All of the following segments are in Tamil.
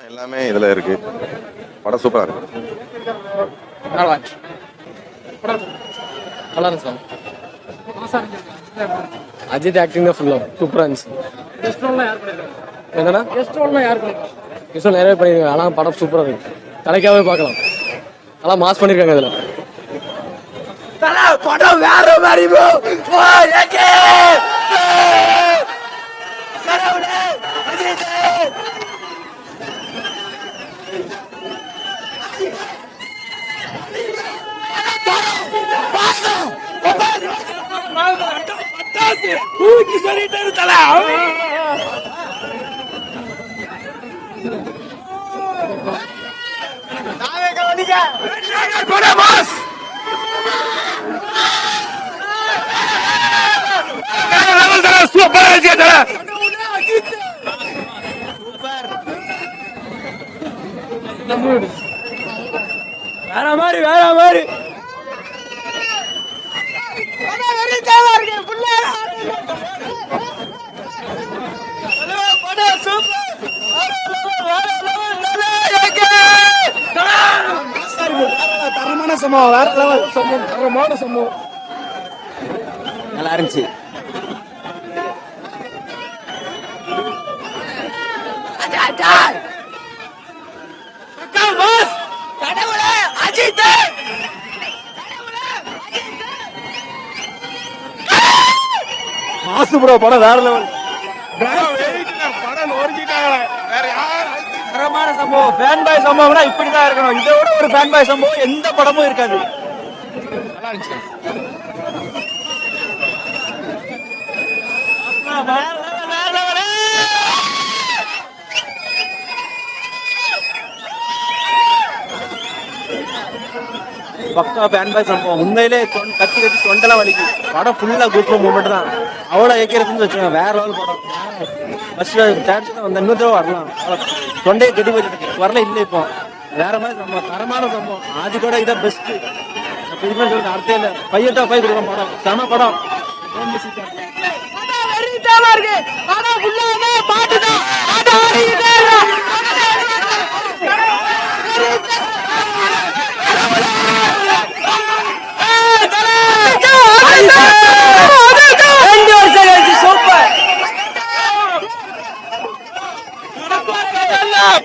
எல்லாமே இதுல இருக்கு. படம் சூப்பரா இருக்கு. நல்லா இருந்துச்சு. அஜித் ஆக்டிங் தான் ஃபுல்லா சூப்பரா இருந்துச்சு. என்னன்னா கெஸ்ட் நிறைய பண்ணிருக்காங்க. ஆனால் படம் சூப்பரா இருக்கு. கலைக்காவே பார்க்கலாம். நல்லா மாஸ் பண்ணிருக்காங்க இதுல. படம் வேற மாதிரி தூக்கி சொல்லிட்டு தலை வேற மாதிரி தரமான சம்பவம். வேற லெவல் சம்பவம். தரமான சம்பவம். நல்லா இருந்துச்சு. மாசு ப்ரோ படம் வேற லெவல். தரமான சம்பவம். ஃபேன் பாய் சம்பவம்னா இப்படிதான் இருக்கணும். இதை விட ஒரு ஃபேன் பாய் சம்பவம் எந்த படமும் இருக்காது. நல்லா இருந்துச்சு. பக்கா ஃபேன் பாய் சம்பவம். உண்மையிலே கத்தி தொண்டெல்லாம் வலிக்கு. படம் ஃபுல்லா கூஸ்பம் மூமெண்ட் தான். அவ்வளோ ஏக்கிறதுன்னு வச்சுக்கோங்க. வேற லெவல் படம். ஃபர்ஸ்ட் வந்த இன்னொரு தடவை வரலாம். தொண்டையை கட்டி வச்சுட்டு வரல இல்லை. இப்போ வேற மாதிரி சம்பவம். தரமான சம்பவம். அது கூட இதான் பெஸ்ட். புதுமே சொல்றது அர்த்தம் இல்லை. 5/5 கொடுக்கும் படம். செம படம்.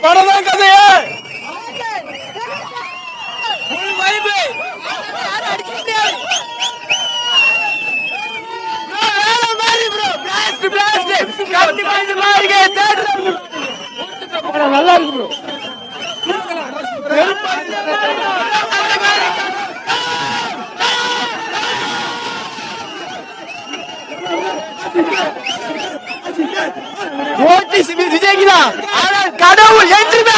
படம் தான் கதையா. நல்லா இருக்கு விஜய்க்குதான். ஆனால் கடவுள் என்றுமே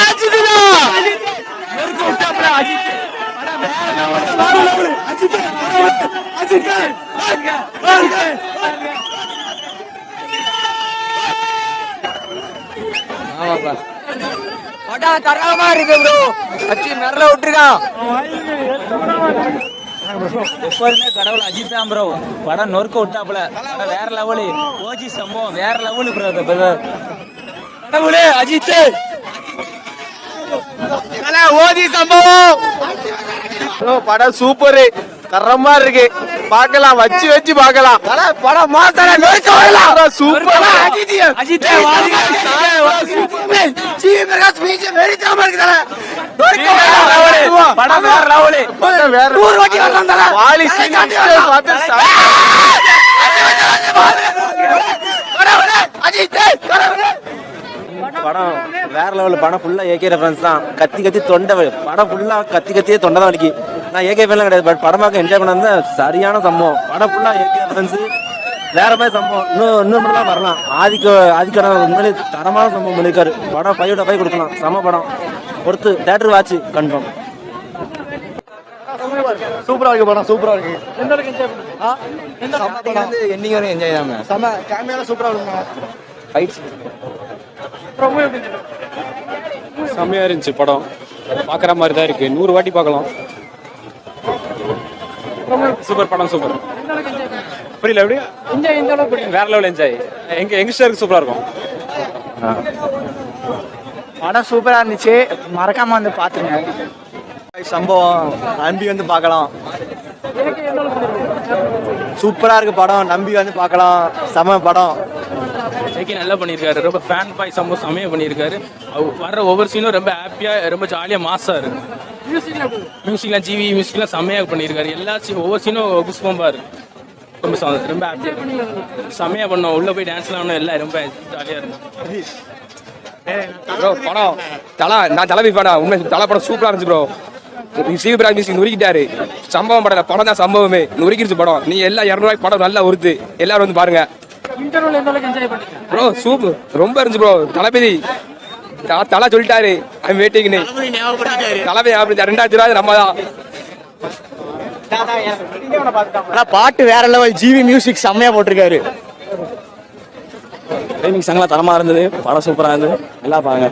படம் தரமா இருக்கு ப்ரோ. அஜித் மிரல விட்டுருக்கான். எப்போதுமே கடவுள் அஜித் தான் ப்ரோ. படம் நொறுக்க விட்டாப்புல. வேற லெவலு. ஓஜி சம்பவம் வேற லெவலு ப்ரோ. கடவுளே அஜித் ஓஜி சம்பவம். படம் சூப்பரு. தரமா இருக்கு. பாக்கலாம். வச்சு பாக்கலாம். படம் மாத்தலாம். சூப்பர். அஜித் படம் வேற லெவலு. படம் வேற லெவல். படம் ஃபுல்லா ஏகே ரெஃபரன்ஸ் தான். கத்தி தொண்டை. படம் ஃபுல்லா கத்தியே தொண்டை தான் வலிக்கு. நான் ஏகே ஃபேன்லாம் கிடையாது. பட் படமாக என்ஜாய் பண்ணது சரியான சம்பவம். படம் ஃபுல்லா ஏகே ரெஃபரன்ஸ். வேற மாதிரி சம்பவம். இன்னும் மட்டும் தான் வரலாம். ஆதிக்கான உண்மையிலே தரமான சம்பவம் பண்ணிருக்காரு. படம் 5/5 கொடுக்கலாம். செம படம். பொறுத்து தேட்டர் வாட்ச் கன்ஃபார்ம். சூப்பரா இருக்கு படம். சூப்பரா இருக்கு. எந்த அளவுக்கு என்ஜாய் பண்ணுங்க? எண்டிங் வரைக்கும் என்ஜாய் தாங்க. செம கேமரா சூப்பரா இருக்குங்க. ஃபைட்ஸ் செம்மையா இருந்துச்சு. படம் பாக்குற மாதிரி தான் இருக்கு. 100 வாட்டி பார்க்கலாம். சூப்பர் படம். சூப்பர். புரியல எப்படி என்ஜாய். இந்த அளவுக்கு வேற லெவல் என்ஜாய். எங்க யங்ஸ்டருக்கு சூப்பரா இருக்கும். படம் சூப்பரா இருந்துச்சு, மறக்காம வந்து பாத்துங்க. சம்பவம் நம்பி வந்து பார்க்கலாம். சூப்பரா இருக்கு படம், நம்பி வந்து பார்க்கலாம். செம படம். ஜெய்கே நல்லா பண்ணியிருக்காரு. ரொம்ப ஃபேன் பாய் சம்பவம் செமையா பண்ணியிருக்காரு. வர்ற ஒவ்வொரு சீனும் ரொம்ப ஹாப்பியா, ரொம்ப ஜாலியா மாசா இருக்கு. மியூசிக்லாம் ஜிவி மியூசிக்லாம் செமையா பண்ணியிருக்காரு. எல்லா ஒவ்வொரு சீனும் குஸ்பம்பா இருக்கு. ரொம்ப ஹாப்பியா செமையா பண்ணோம். உள்ள போய் டான்ஸ்லாம் ஆடணும், எல்லாம் ரொம்ப ஜாலியா இருக்கும். ப்ரோ படம் நான் தலைவி படம் உண்மை தலை படம் சூப்பரா இருந்துச்சு ப்ரோ. சிவபிராஜ் மியூசிக் நுறுக்கிட்டாரு. சம்பவம் படம் படம் தான் சம்பவமே நுறுக்கிடுச்சு படம். நீங்க எல்லாம் 200 படம் நல்லா ஒருத்து எல்லாரும் வந்து பாருங்க ப்ரோ. சூப்பர் ரொம்ப இருந்துச்சு ப்ரோ. தளபதி தலை சொல்லிட்டாரு ஐம் வெயிட்டிங்னு. தளபதி 2020 நம்ம தான். பாட்டு வேற லெவல். ஜிவி மியூசிக் செம்மையா போட்டிருக்காரு. டைமிங் சங்கலாம் தரமா இருந்தது. படம் சூப்பரா இருந்தது. நல்லா பாருங்க.